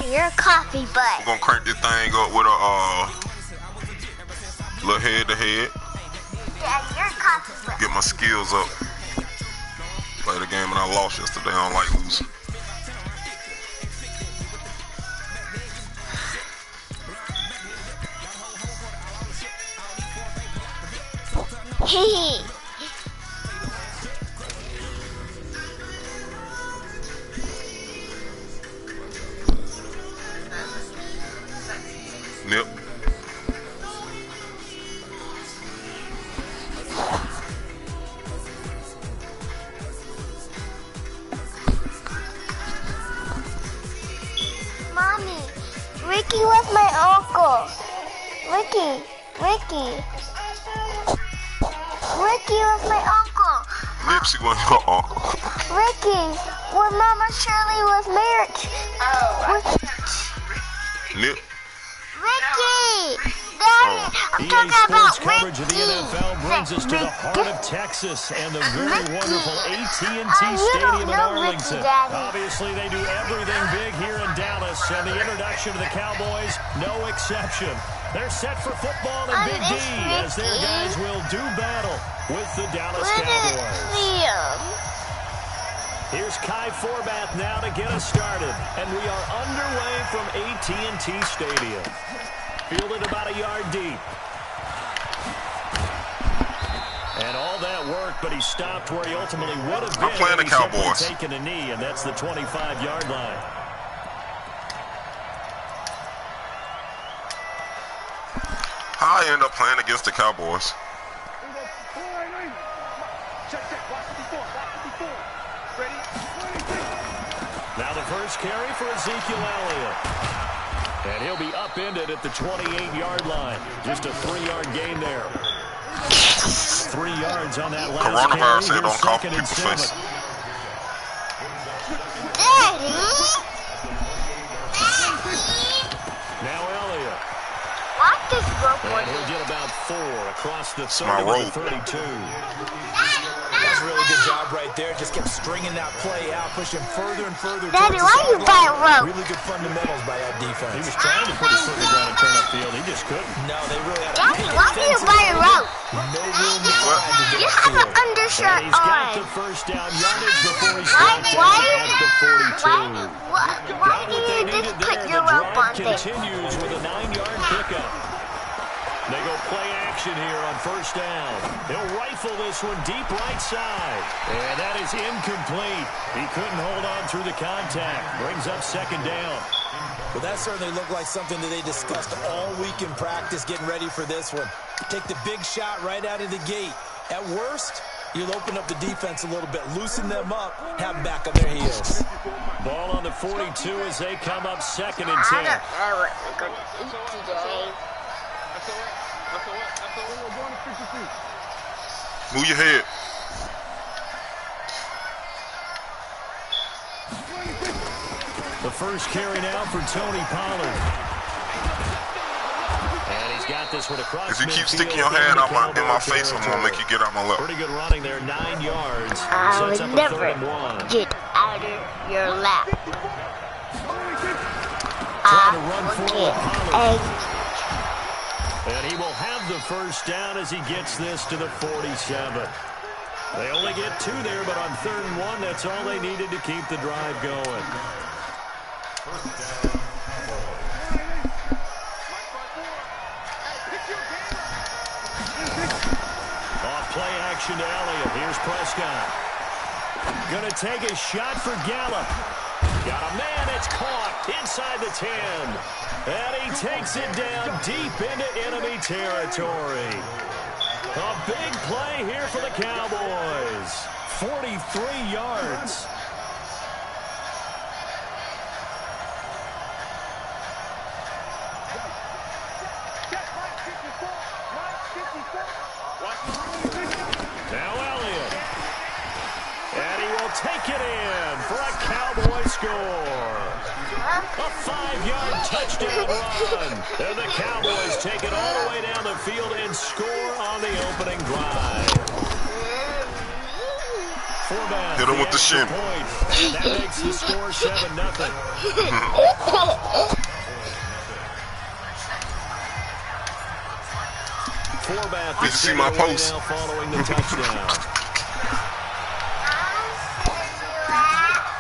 Daddy, you're a coffee butt. We're gonna crank this thing up with a little head-to-head. Daddy, you're a coffee butt. Get my skills up. Played a game and I lost yesterday. I don't like losing. Hee. Nip. Mommy, Ricky was my uncle. Ricky was my uncle. Nipsey was your uncle. Ricky, when Mama Shirley was married. Nip. Ricky! Daddy, I'm talking about coverage of the Ricky. NFL brings us to the heart of Texas and the very wonderful AT&T Stadium in Arlington. Obviously, they do everything big here in Dallas, and the introduction to the Cowboys, no exception. They're set for football in Big D as their guys will do battle with the Dallas Cowboys. Here's Kai Forbath now to get us started, and we are underway from AT&T Stadium. Fielded about a yard deep. And all that work, but he stopped where he ultimately would have been. I'm playing the Cowboys. Taking a knee, and that's the 25-yard line. How I end up playing against the Cowboys? Now the first carry for Ezekiel Elliott. And he'll be upended at the 28-yard line. Just a 3-yard gain there. 3 yards on that last Coronavirus carry. said don't cough in people's face. Now Elliott. What this rope? And he'll get about 4 across the 32. That's a really good job right there. Just kept stringing that play out, pushing further and further. Daddy, why you buy a rope? Really good fundamentals by that defense. He was trying to put his foot in the ground and turn upfield. He just couldn't. No, they really had a Daddy, why do you buy a rope? no room to hide to get You have an upfield. undershirt He's got on. the first down yardage before he stops Why at the 42. Why do you just put your rope on there? Continues with a 9-yard pickup. They go play action here on first down. He'll rifle this one deep right side. And that is incomplete. He couldn't hold on through the contact. Brings up second down. Well, that certainly looked like something that they discussed all week in practice, getting ready for this one. Take the big shot right out of the gate. At worst, you'll open up the defense a little bit, loosen them up, have them back on their heels. Ball on the 42 as they come up second and 10. I don't know what we're going to eat today. Move your head. The first carry now for Tony Pollard. And he's got this one across. If you keep sticking your hand out in my face, I'm gonna make you get out my lap. Pretty good running there, 9 yards. I Sets would up a never 3rd and 1. get out of your lap. Trying to run for Get Pollard. angry. And he will have the first down as he gets this to the 47. They only get 2 there, but on 3rd and 1, that's all they needed to keep the drive going. Off play action to Elliott. Here's Prescott. Gonna take a shot for Gallup. Got a man, it's caught inside the 10. And he takes it down deep into enemy territory. A big play here for the Cowboys. 43 yards. Now Elliott. And he will take it in for a Cowboy score. A 5-yard touchdown run. And the Cowboys take it all the way down the field and score on the opening drive. Format, Hit him with the shimmy. And that makes the score 7-0. Format, did you see my post? Following the touchdown.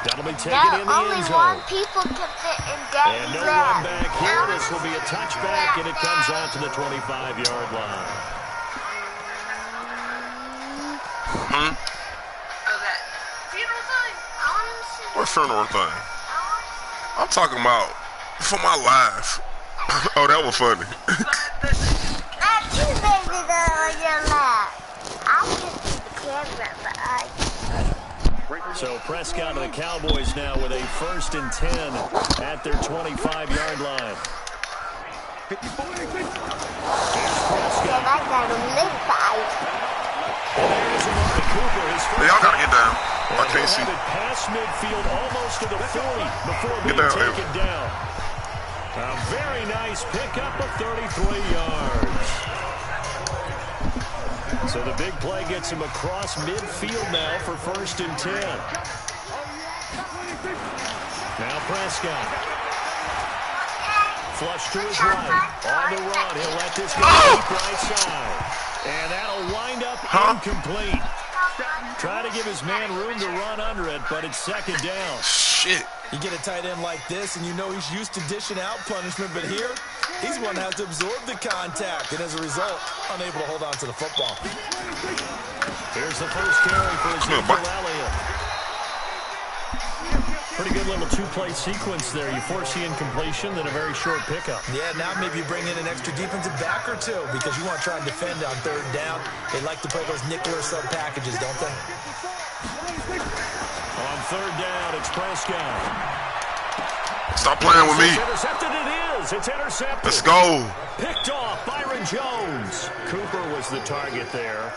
That'll be taken in the end zone. Only one people can fit in Daddy's And no run back here. This will be a touchback, and it comes out to the 25-yard line. What funeral thing? I'm talking about for my life. Oh, that was funny. Not you, baby, on your lap. I can see the camera, but So Prescott and the Cowboys now with a 1st and 10 at their 25-yard line. I got him lit fight. Y'all gotta get down. I can't see. Past midfield almost to the 40 before being taken down. A very nice pickup of 33 yards. So the big play gets him across midfield now for 1st and 10. Now Prescott. Flush to his right. On the run. He'll let this go deep right side. And that'll wind up incomplete. Try to give his man room to run under it, but it's 2nd down. Shit. You get a tight end like this, and you know he's used to dishing out punishment, but here, he's one that has to absorb the contact, and as a result, unable to hold on to the football. Here's the first carry for Ezekiel Elliott. Pretty good little two-play sequence there. You force the incompletion, then a very short pickup. Yeah, now maybe you bring in an extra defensive back or two because you want to try and defend on 3rd down. They like to play those nickel or sub packages, don't they? On 3rd down, it's Prescott. Stop playing with me. It's intercepted, it is. It's intercepted. Let's go. Picked off, Byron Jones. Cooper was the target there.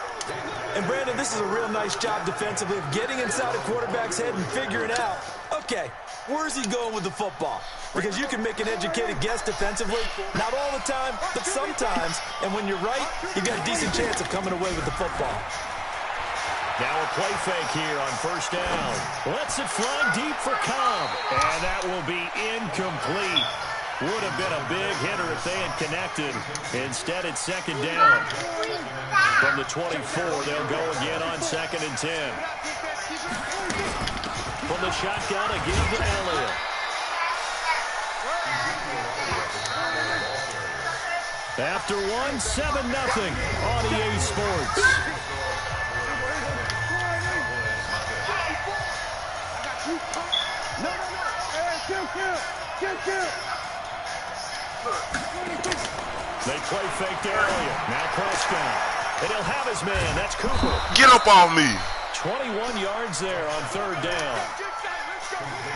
And Brandon, this is a real nice job defensively of getting inside a quarterback's head and figuring out, okay, where's he going with the football? Because you can make an educated guess defensively, not all the time, but sometimes. And when you're right, you've got a decent chance of coming away with the football. Now a play fake here on 1st down. Lets it fly deep for Cobb. And that will be incomplete. Would have been a big hitter if they had connected. Instead, it's 2nd down. From the 24, they'll go again on 2nd and 10. From the shotgun, again to Elliott. After one, 7-0 on EA Sports. They play fake to Elliott. Now Prescott. And he'll have his man. That's Cooper. Get up on me. 21 yards there on 3rd down.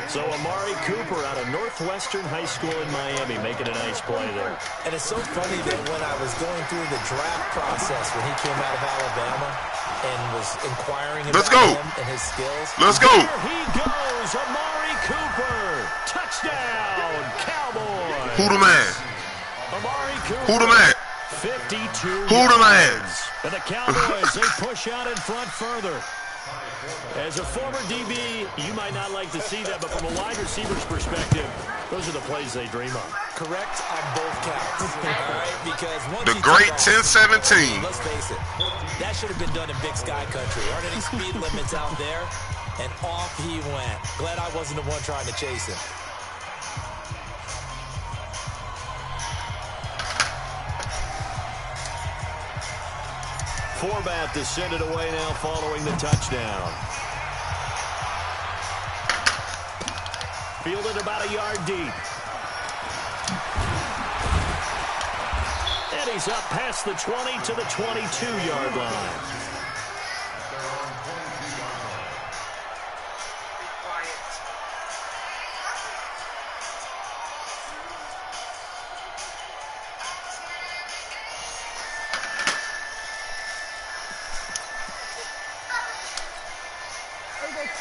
So Amari Cooper out of Northwestern High School in Miami making a nice play there. And it's so funny that when I was going through the draft process when he came out of Alabama and was inquiring about him and his skills. Let's go. There he goes, Amari Cooper. Touchdown, Cowboys. Who the man? Amari Cooper. Who the man? 52 Who the man? And the Cowboys, they push out in front further. As a former DB, you might not like to see that, but from a wide receiver's perspective, those are the plays they dream of. Correct on both counts. All right, because once the great 10-17. Let's face it, that should have been done in Big Sky country. Aren't any speed limits out there? And off he went. Glad I wasn't the one trying to chase him. Forbat to send it away now following the touchdown. Fielded about a yard deep. And he's up past the 20 to the 22-yard line.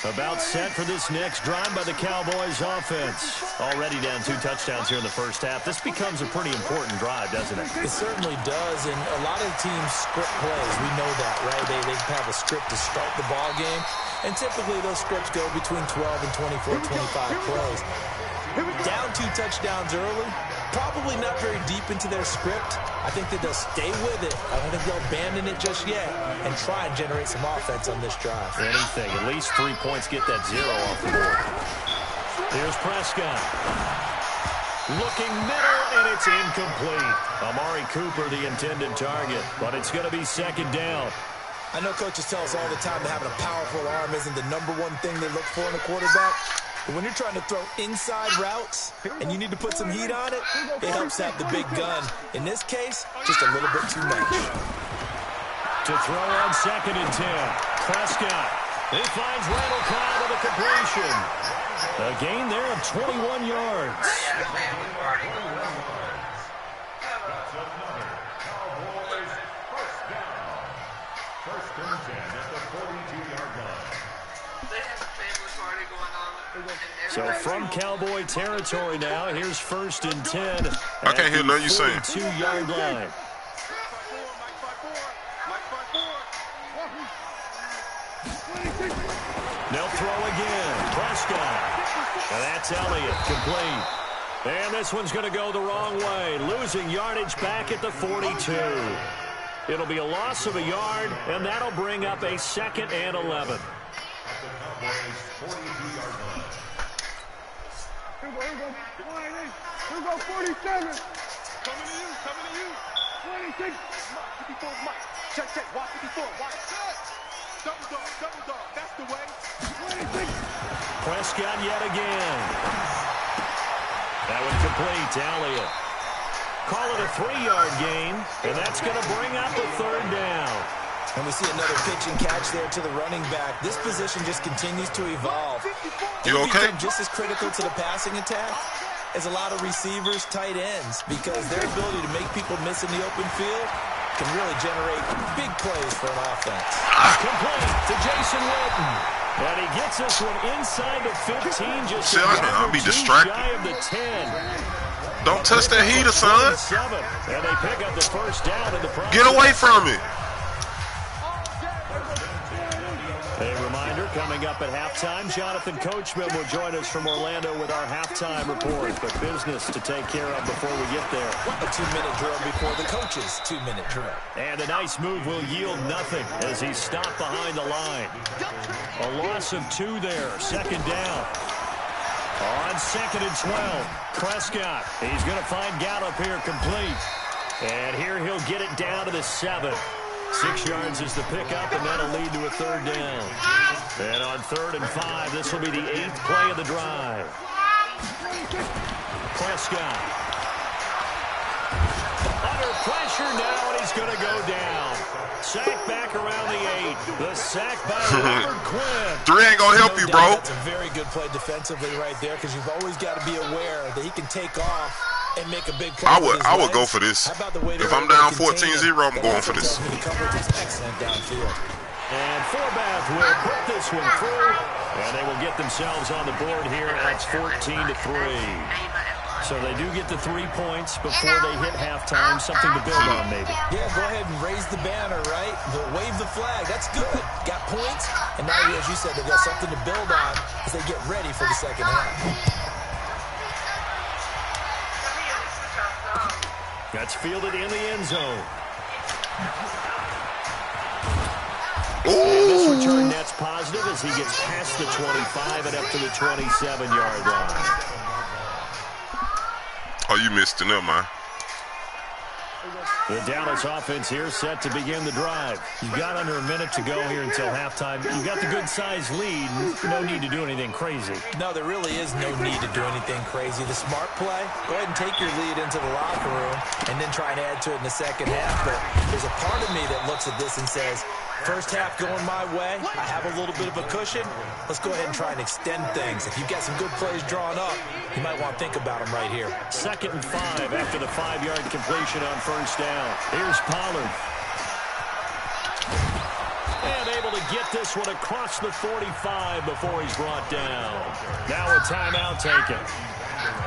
About set for this next drive by the Cowboys offense. Already down 2 touchdowns here in the first half. This becomes a pretty important drive, doesn't it? It certainly does, and a lot of teams script plays. We know that, right? They have a script to start the ball game, and typically those scripts go between 12 and 24, 25 plays. Down 2 touchdowns early, probably not very deep into their script. I think that they'll stay with it. I don't think they'll abandon it just yet and try and generate some offense on this drive. Anything. At least 3 points, get that 0 off the board. Here's Prescott. Looking middle, and it's incomplete. Amari Cooper, the intended target, but it's going to be second down. I know coaches tell us all the time that having a powerful arm isn't the #1 thing they look for in a quarterback. But when you're trying to throw inside routes and you need to put some heat on it, it helps have the big gun. In this case, just a little bit too much. To throw on 2nd and 10. Prescott. He finds Randall Cobb with a completion. A gain there of 21 yards. So from Cowboy territory now, here's 1st and 10. I can't hear nothing you saying. 2-yard line. They'll throw again. Prescott. And that's Elliott, complete. And this one's going to go the wrong way. Losing yardage back at the 42. It'll be a loss of a yard, and that'll bring up a 2nd and 11. Here we go, 47. Coming to you, 26. 54, Mike. Check, watch 54, watch. Double dog, that's the way. 26. Prescott yet again. That one complete to Elliott. Call it a 3-yard gain, and that's going to bring up a 3rd down. And we see another pitch and catch there to the running back. This position just continues to evolve. You okay? Just as critical to the passing attack as a lot of receivers, tight ends, because their ability to make people miss in the open field can really generate big plays for an offense. Complete to Jason Witten. And he gets this one inside the 15, just I'll be distracted. shy of the 10. Don't touch that heater, son. And they pick up the 1st down in the process. Get away from it. A reminder, coming up at halftime, Jonathan Coachman will join us from Orlando with our halftime report. But business to take care of before we get there. A 2-minute drill before the coach's 2-minute drill. And a nice move will yield nothing as he's stopped behind the line. A loss of 2 there, 2nd down. On 2nd and 12, Prescott. He's going to find Gallup here complete. And here he'll get it down to the 7. 6 yards is the pickup, and that'll lead to a 3rd down. And on 3rd and 5, this will be the 8th play of the drive. Prescott. Under pressure now, and he's going to go down. Sack back around the 8. The sack by Robert Quinn. 3 ain't going to help you, bro. That's a very good play defensively right there, because you've always got to be aware that he can take off and make a big play. I would go for this. If I'm down 14-0, I'm going for this. Excellent downfield. And Forbath will put this one through, and they will get themselves on the board here. That's 14-3. So they do get the 3 points before they hit halftime. Something to build on, maybe. Yeah, go ahead and raise the banner, right? Wave the flag. That's good. Got points, and now, as you said, they've got something to build on as they get ready for the second half. That's fielded in the end zone. Ooh. And this return net's positive as he gets past the 25 and up to the 27-yard line. Oh, you missed it, never mind. The Dallas offense here set to begin the drive. You've got under a minute to go here until halftime. You've got the good-sized lead. No need to do anything crazy. No, there really is no need to do anything crazy. The smart play, go ahead and take your lead into the locker room and then try and add to it in the second half. But there's a part of me that looks at this and says, first half going my way, I have a little bit of a cushion. Let's go ahead and try and extend things. If you've got some good plays drawn up, you might want to think about them right here. 2nd and 5 after the 5-yard completion on 1st down. Here's Pollard. And able to get this one across the 45 before he's brought down. Now a timeout taken.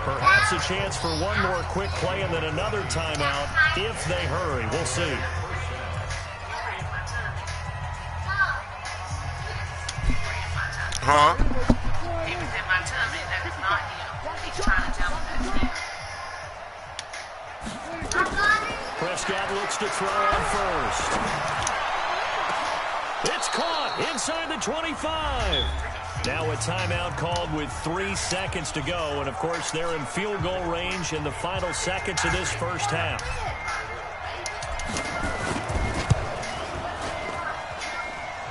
Perhaps a chance for one more quick play and then another timeout if they hurry. We'll see. Huh? He was in my tummy. That is not him. He's trying to tell me that's him. Prescott looks to throw on first. It's caught inside the 25. Now a timeout called with 3 seconds to go. And, of course, they're in field goal range in the final seconds of this first half.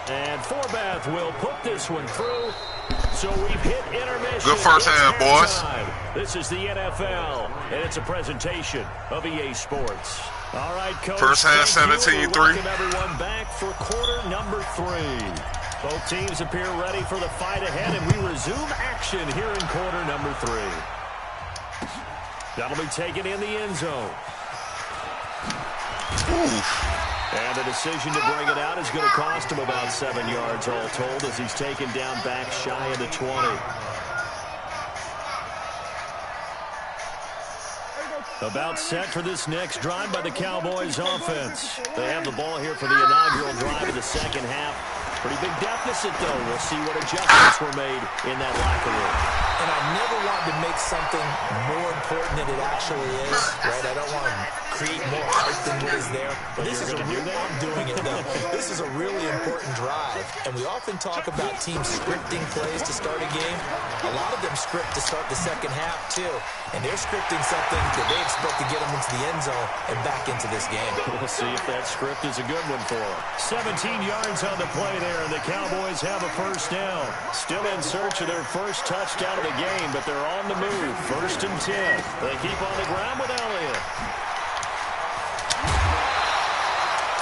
And Forbath will put this one through. So we've hit intermission. Good first half, boys. This is the NFL, and it's a presentation of EA Sports. All right, Coach. First half, 17-3. Welcome everyone back for quarter number 3. Both teams appear ready for the fight ahead, and we resume action here in quarter number 3. That'll be taken in the end zone. Oof. And the decision to bring it out is going to cost him about 7 yards all told as he's taken down back shy of the 20. About set for this next drive by the Cowboys offense. They have the ball here for the inaugural drive of the second half. Pretty big deficit, though. We'll see what adjustments were made in that locker room. And I never wanted to make something more important than it actually is, right? I don't want to create more hype than what is there. But this is a real, I'm doing it, though. This is a really important drive. And we often talk about teams scripting plays to start a game. A lot of them script to start the second half, too. And they're scripting something that they expect to get them into the end zone and back into this game. We'll see if that script is a good one for them. 17 yards on the play there, and the Cowboys have a first down. Still in search of their first touchdown of the game, but they're on the move. 1st and 10. They keep on the ground with Elliott.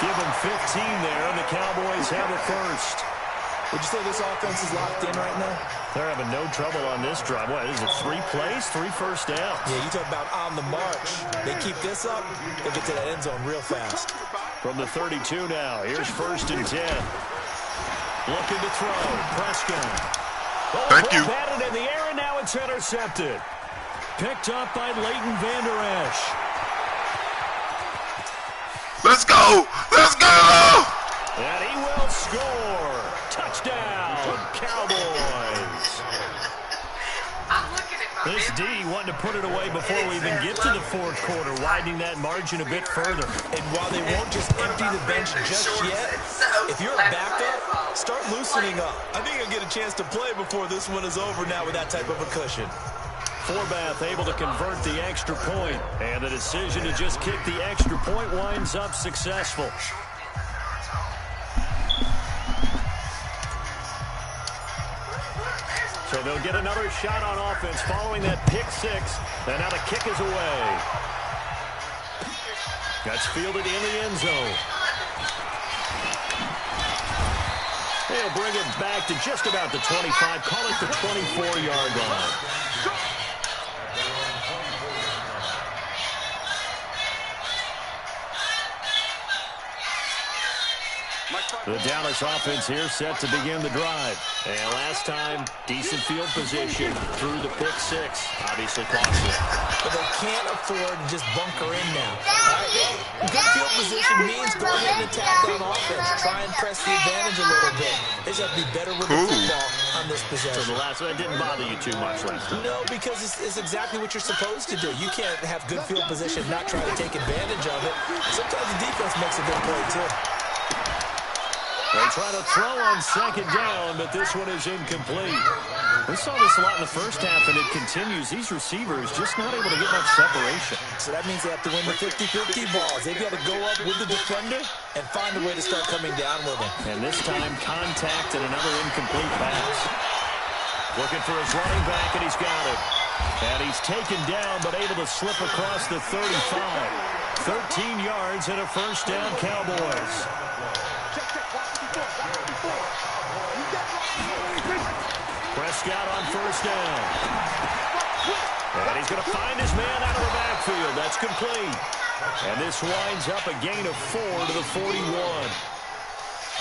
Give them 15 there, and the Cowboys have a first. Would you say this offense is locked in right now? They're having no trouble on this drive. What is it, 3 plays, 3 first downs? Yeah, you talk about on the march. They keep this up, they get to that end zone real fast. From the 32 now, here's 1st and 10. Looking to throw, Prescott. Oh, thank you. Batted in the air, and now it's intercepted. Picked up by Leighton Vander Esch. Let's go! Let's go! And he will score. Touchdown, Cowboys. This D wanted to put it away before we even get to the 4th quarter, widening that margin a bit further. And while they won't just empty the bench just yet, if you're a backup, start loosening up. I think you'll get a chance to play before this one is over now with that type of a cushion. Forbath able to convert the extra point, and the decision to just kick the extra point winds up successful. So they'll get another shot on offense following that pick 6, and now the kick is away. That's fielded in the end zone. They'll bring it back to just about the 25, call it the 24-yard line. The Dallas offense here set to begin the drive. And last time, decent field position through the pick 6. Obviously costly. But they can't afford to just bunker in now. Good field position means go ahead and attack on offense. Try and press the advantage a little bit. They just have to be better with the football on this possession. So the last one didn't bother you too much last time. No, because it's exactly what you're supposed to do. You can't have good field position, not try to take advantage of it. Sometimes the defense makes a good play, too. They try to throw on 2nd down, but this one is incomplete. We saw this a lot in the first half, and it continues. These receivers just not able to get much separation. So that means they have to win the 50-50 balls. They've got to go up with the defender and find a way to start coming down with him. And this time, contact and another incomplete pass. Looking for his running back, and he's got it. And he's taken down, but able to slip across the 35. 13 yards and a first down, Cowboys. Prescott on 1st down. And he's going to find his man out of the backfield. That's complete. And this winds up a gain of 4 to the 41.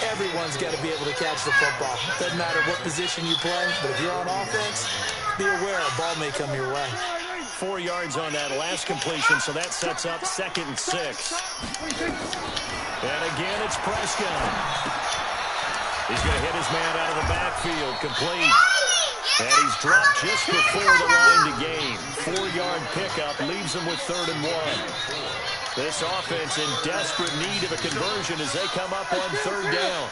Everyone's got to be able to catch the football. Doesn't matter what position you play, but if you're on offense, be aware a ball may come your way. 4 yards on that last completion, so that sets up 2nd and 6. And again, it's Prescott. He's going to hit his man out of the backfield, complete. And he's dropped just before the line to gain. 4-yard pickup leaves him with 3rd and 1. This offense in desperate need of a conversion as they come up on 3rd down.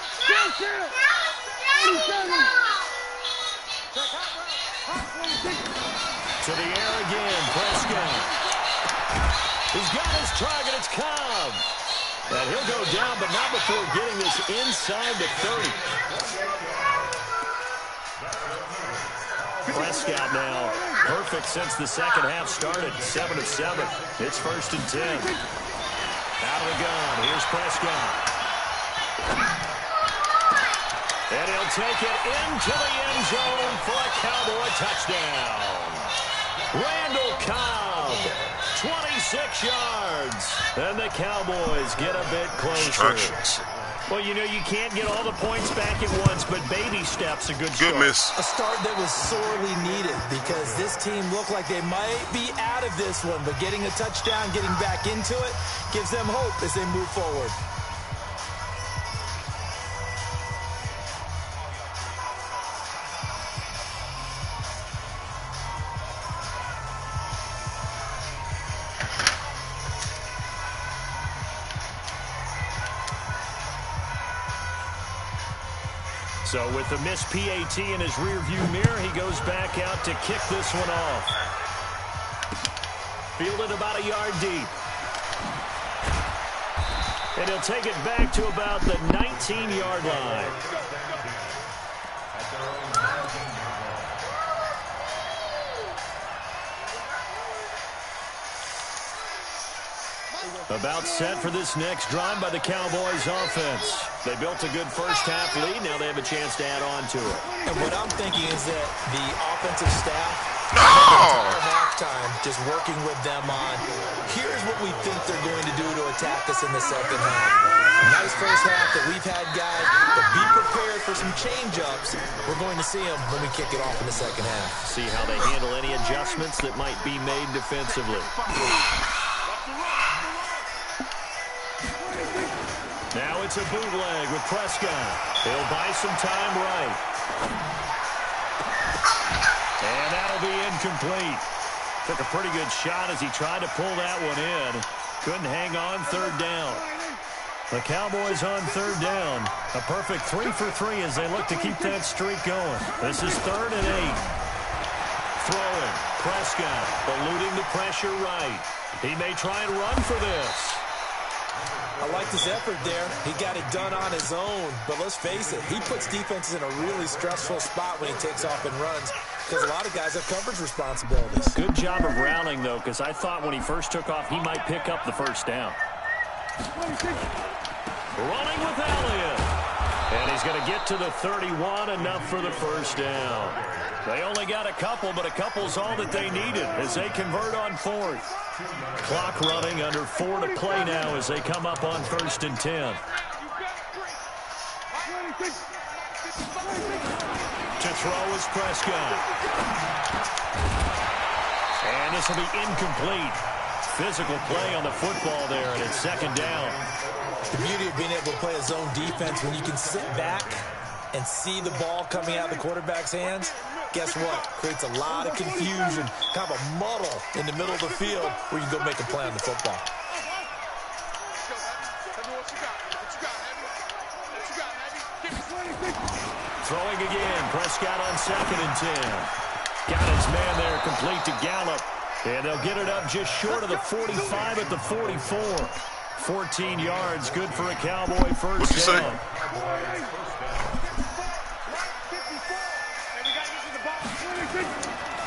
To the air again, Prescott. He's got his target, it's Cobb. And he'll go down, but not before getting this inside the 30. Prescott now perfect since the second half started. 7 of 7. It's 1st and 10. Out of the gun. Here's Prescott. And he'll take it into the end zone for a Cowboy touchdown. Randall Cobb, 26 yards. And the Cowboys get a bit closer. Well, you know, you can't get all the points back at once, but baby steps a good start. Good miss. A start that was sorely needed because this team looked like they might be out of this one, but getting a touchdown, getting back into it, gives them hope as they move forward. So with the missed PAT in his rearview mirror, he goes back out to kick this one off. Fielded about a yard deep. And he'll take it back to about the 19-yard line. About set for this next drive by the Cowboys offense. They built a good first-half lead. Now they have a chance to add on to it. And what I'm thinking is that the offensive staff, entire halftime, just working with them on, here's what we think they're going to do to attack us in the second half. Nice first half that we've had, guys, but be prepared for some change-ups. We're going to see them when we kick it off in the second half. See how they handle any adjustments that might be made defensively. Now it's a bootleg with Prescott. He'll buy some time right. And that'll be incomplete. Took a pretty good shot as he tried to pull that one in. Couldn't hang on 3rd down. The Cowboys on 3rd down. A perfect 3 for 3 as they look to keep that streak going. This is 3rd and 8. Throwing. Prescott eluding the pressure right. He may try and run for this. I liked his effort there. He got it done on his own. But let's face it, he puts defenses in a really stressful spot when he takes off and runs because a lot of guys have coverage responsibilities. Good job of rallying, though, because I thought when he first took off, he might pick up the first down. Running with Elliott. And he's going to get to the 31, enough for the first down. They only got a couple, but a couple's all that they needed as they convert on 4th. Clock running, under 4 to play now as they come up on 1st and 10. To throw is Prescott. And this will be incomplete. Physical play on the football there, and it's 2nd down. The beauty of being able to play a zone defense when you can sit back and see the ball coming out of the quarterback's hands, guess what? Creates a lot of confusion, kind of a muddle in the middle of the field where you go make a play on the football. Throwing again, Prescott on 2nd and 10. Got his man there, complete to Gallup. And they'll get it up just short of the 45 at the 44. 14 yards, good for a Cowboy first down.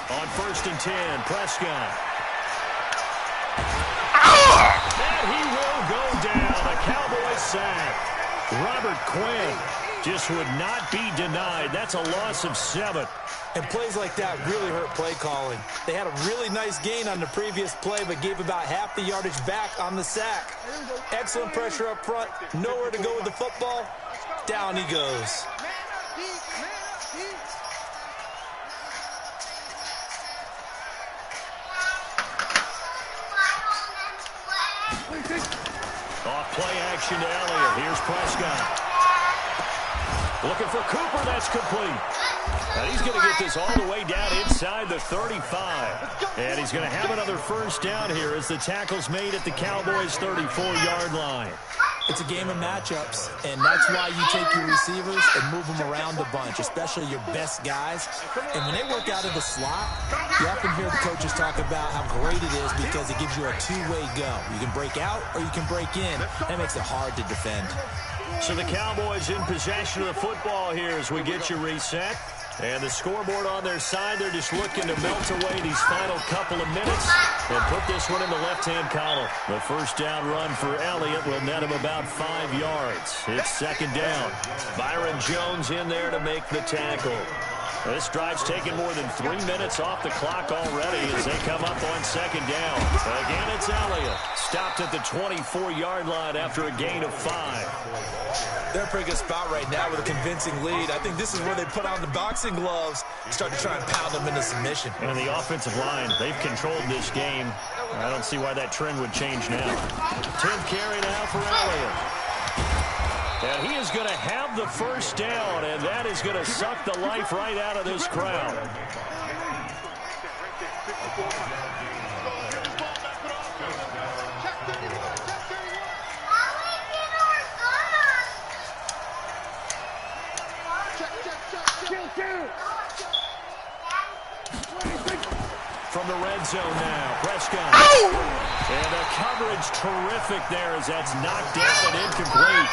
On 1st and 10, Prescott. And he will go down. A Cowboy sack. Robert Quinn just would not be denied. That's a loss of 7. And plays like that really hurt play calling. They had a really nice gain on the previous play, but gave about half the yardage back on the sack. Excellent pressure up front. Nowhere to go with the football. Down he goes. Off play action to Elliott. Here's Prescott. Looking for Cooper. That's complete. And he's going to get this all the way down inside the 35. And he's going to have another first down here as the tackle's made at the Cowboys' 34-yard line. It's a game of matchups, and that's why you take your receivers and move them around a bunch, especially your best guys. And when they work out of the slot, you often hear the coaches talk about how great it is because it gives you a two-way go. You can break out or you can break in. That makes it hard to defend. So the Cowboys in possession of the football here as we get you reset. And the scoreboard on their side, they're just looking to melt away these final couple of minutes and put this one in the left-hand column. The first down run for Elliott will net him about 5 yards. It's second down. Byron Jones in there to make the tackle. This drive's taken more than 3 minutes off the clock already as they come up on second down. Again, it's Elliott. Stopped at the 24-yard line after a gain of 5. They're in a pretty good spot right now with a convincing lead. I think this is where they put on the boxing gloves, start to try and pound them into submission. And the offensive line, they've controlled this game. I don't see why that trend would change now. 10th carry now for Elliott. And he is going to have the first down, and that is going to suck the life right out of this crowd. From the red zone now, Prescott. And the coverage terrific there as that's knocked down and incomplete.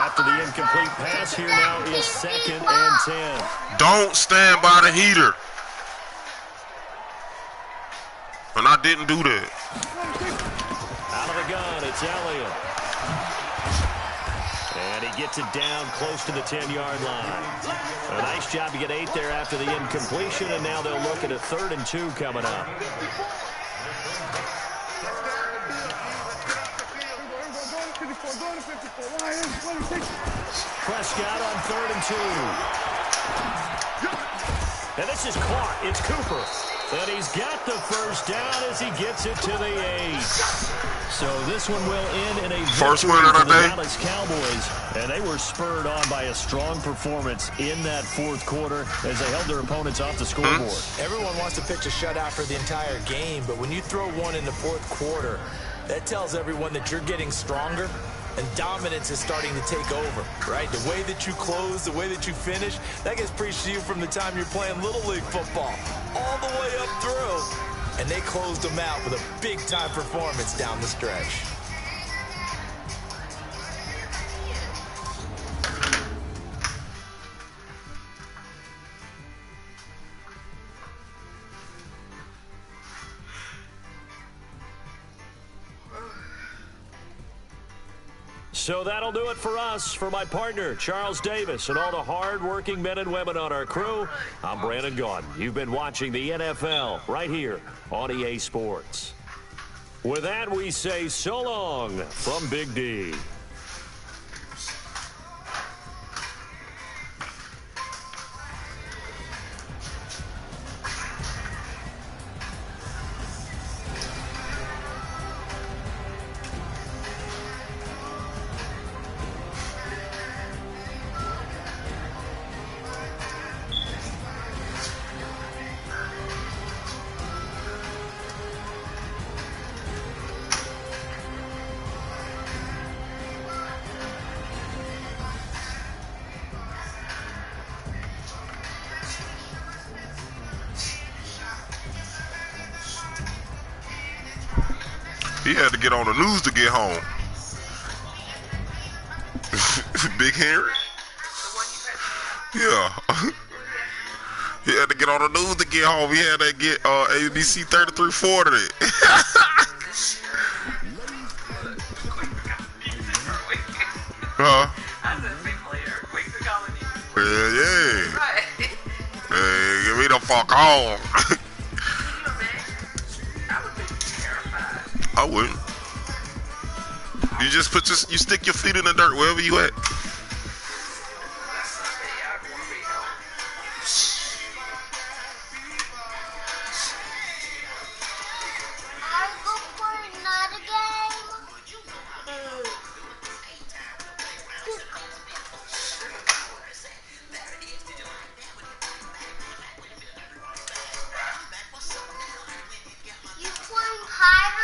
After the incomplete pass, here now is 2nd and 10. Don't stand by the heater. And I didn't do that. Out of the gun, it's Elliott. And he gets it down close to the 10-yard line. A nice job to get 8 there after the incompletion, and now they'll look at a 3rd and 2 coming up. Prescott on 3rd and 2. And this is caught. It's Cooper. And he's got the first down as he gets it to the 8. So this one will end in a first victory win of for the the day. Dallas Cowboys. And they were spurred on by a strong performance in that 4th quarter as they held their opponents off the scoreboard. Everyone wants to pitch a shutout for the entire game, but when you throw one in the 4th quarter, that tells everyone that you're getting stronger and dominance is starting to take over, right? The way that you close, the way that you finish, that gets preached to you from the time you're playing Little League football all the way up through. And they closed them out with a big-time performance down the stretch. So that'll do it for us. For my partner, Charles Davis, and all the hard-working men and women on our crew, I'm Brandon Gaudin. You've been watching the NFL right here on EA Sports. With that, we say so long from Big D. He had to get on the news to get home. Big Henry? Yeah. He had to get on the news to get home. He had to get ABC 3340. Huh? I said people here quick to calling you. Yeah. Right. Hey, give me the fuck home. I would be terrified. I wouldn't. You just you stick your feet in the dirt wherever you at.